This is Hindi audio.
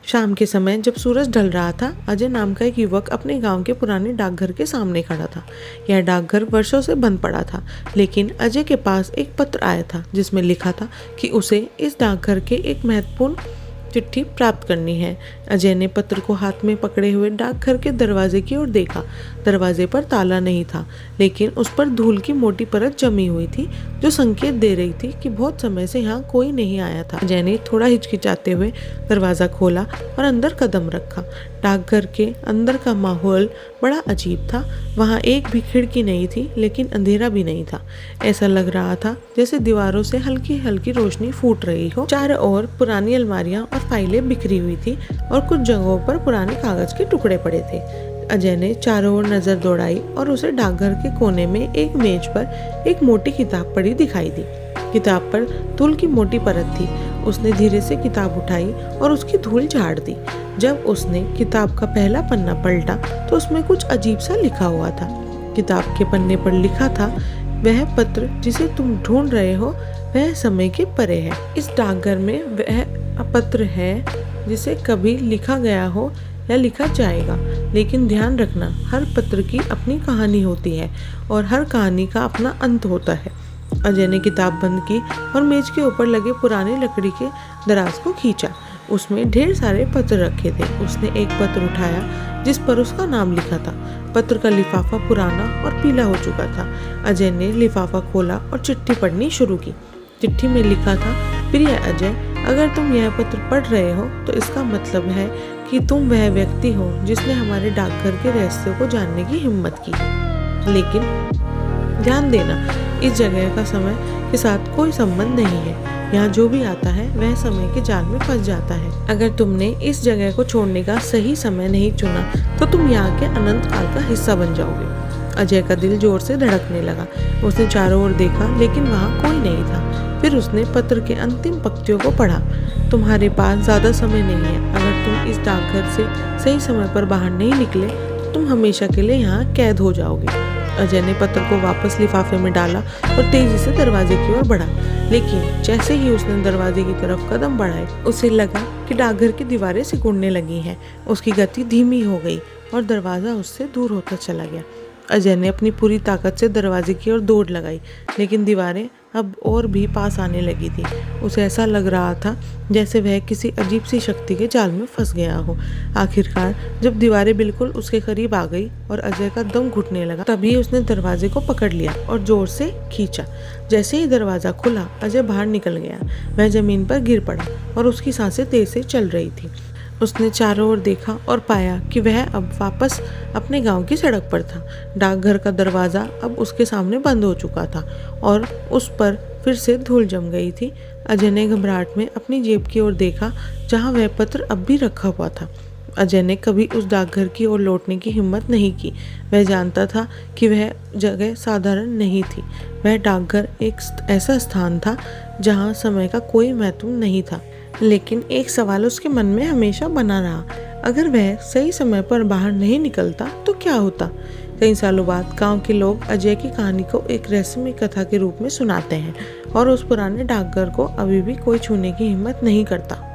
शाम के समय जब सूरज ढल रहा था, अजय नाम का एक युवक अपने गांव के पुराने डाकघर के सामने खड़ा था। यह डाकघर वर्षों से बंद पड़ा था, लेकिन अजय के पास एक पत्र आया था जिसमें लिखा था कि उसे इस डाकघर के एक महत्वपूर्ण चिट्ठी प्राप्त करनी है। अजय ने पत्र को हाथ में पकड़े हुए डाकघर के दरवाजे की ओर देखा। दरवाजे पर ताला नहीं था, लेकिन उस पर धूल की मोटी परत जमी हुई थी जो संकेत दे रही थी कि बहुत समय से यहाँ कोई नहीं आया था। अजय ने थोड़ा हिचकिचाते हुए दरवाज़ा खोला और अंदर कदम रखा। डाकघर के अंदर का माहौल बड़ा अजीब था। वहाँ एक भी खिड़की नहीं थी, लेकिन अंधेरा भी नहीं था। ऐसा लग रहा था जैसे दीवारों से हल्की हल्की रोशनी फूट रही हो। चारों ओर पुरानी अलमारियां और फाइलें बिखरी हुई थी और कुछ जगहों पर पुराने कागज के टुकड़े पड़े थे। अजय ने चारों ओर नजर दौड़ाई और उसे डाकघर के कोने में एक मेज पर एक मोटी किताब पड़ी दिखाई दी। किताब पर धूल की मोटी परत थी। उसने धीरे से किताब उठाई और उसकी धूल झाड़ दी। जब उसने किताब का पहला पन्ना पलटा तो उसमें कुछ अजीब सा लिखा हुआ था। किताब के पन्ने पर लिखा था, वह पत्र जिसे तुम ढूंढ रहे हो वह समय के परे है। इस डाकघर में वह पत्र है जिसे कभी लिखा गया हो या लिखा जाएगा, लेकिन ध्यान रखना, हर पत्र की अपनी कहानी होती है और हर कहानी का अपना अंत होता है। अजय ने किताब बंद की और मेज के ऊपर लगे पुराने लकड़ी के दराज को खींचा। उसमें ढेर सारे पत्र रखे थे। उसने एक पत्र उठाया जिस पर उसका नाम लिखा था। पत्र का लिफाफा पुराना और पीला हो चुका था। अजय ने लिफाफा खोला और चिट्ठी पढ़नी शुरू की। चिट्ठी में लिखा था, प्रिय अजय, अगर तुम यह पत्र पढ़ रहे हो तो इसका मतलब है कि तुम वह व्यक्ति हो जिसने हमारे डाकघर के रहस्यों को जानने की हिम्मत की। लेकिन ध्यान देना, इस जगह का समय के साथ कोई संबंध नहीं है। यहाँ जो भी आता है वह समय के जाल में फंस जाता है। अगर तुमने इस जगह को छोड़ने का सही समय नहीं चुना तो तुम यहाँ के अनंत काल का हिस्सा बन जाओगे। अजय का दिल जोर से धड़कने लगा। उसने चारों ओर देखा, लेकिन वहाँ कोई नहीं था। फिर उसने पत्र के अंतिम पंक्तियों को पढ़ा। तुम्हारे पास ज्यादा समय नहीं है। अगर तुम इस डाकघर से सही समय पर बाहर नहीं निकले तो तुम हमेशा के लिए यहाँ कैद हो जाओगे। अजय ने पत्र को वापस लिफाफे में डाला और तेजी से दरवाजे की ओर बढ़ा, लेकिन जैसे ही उसने दरवाजे की तरफ कदम बढ़ाए उसे लगा कि डाकघर की दीवारें सिकुड़ने लगी हैं। उसकी गति धीमी हो गई और दरवाजा उससे दूर होता चला गया। अजय ने अपनी पूरी ताकत से दरवाजे की ओर दौड़ लगाई, लेकिन दीवारें अब और भी पास आने लगी थी। उसे ऐसा लग रहा था जैसे वह किसी अजीब सी शक्ति के जाल में फंस गया हो। आखिरकार जब दीवारें बिल्कुल उसके करीब आ गई और अजय का दम घुटने लगा, तभी उसने दरवाजे को पकड़ लिया और जोर से खींचा। जैसे ही दरवाजा खुला, अजय बाहर निकल गया। वह जमीन पर गिर पड़ा और उसकी सांसें तेज से चल रही थी। उसने चारों ओर देखा और पाया कि वह अब वापस अपने गांव की सड़क पर था। डाकघर का दरवाज़ा अब उसके सामने बंद हो चुका था और उस पर फिर से धूल जम गई थी। अजय ने घबराहट में अपनी जेब की ओर देखा, जहां वह पत्र अब भी रखा हुआ था। अजय ने कभी उस डाकघर की ओर लौटने की हिम्मत नहीं की। वह जानता था कि वह जगह साधारण नहीं थी। वह डाकघर एक ऐसा स्थान था जहाँ समय का कोई महत्व नहीं था। लेकिन एक सवाल उसके मन में हमेशा बना रहा, अगर वह सही समय पर बाहर नहीं निकलता तो क्या होता। कई सालों बाद गांव के लोग अजय की कहानी को एक रहस्यमय कथा के रूप में सुनाते हैं और उस पुराने डाकघर को अभी भी कोई छूने की हिम्मत नहीं करता।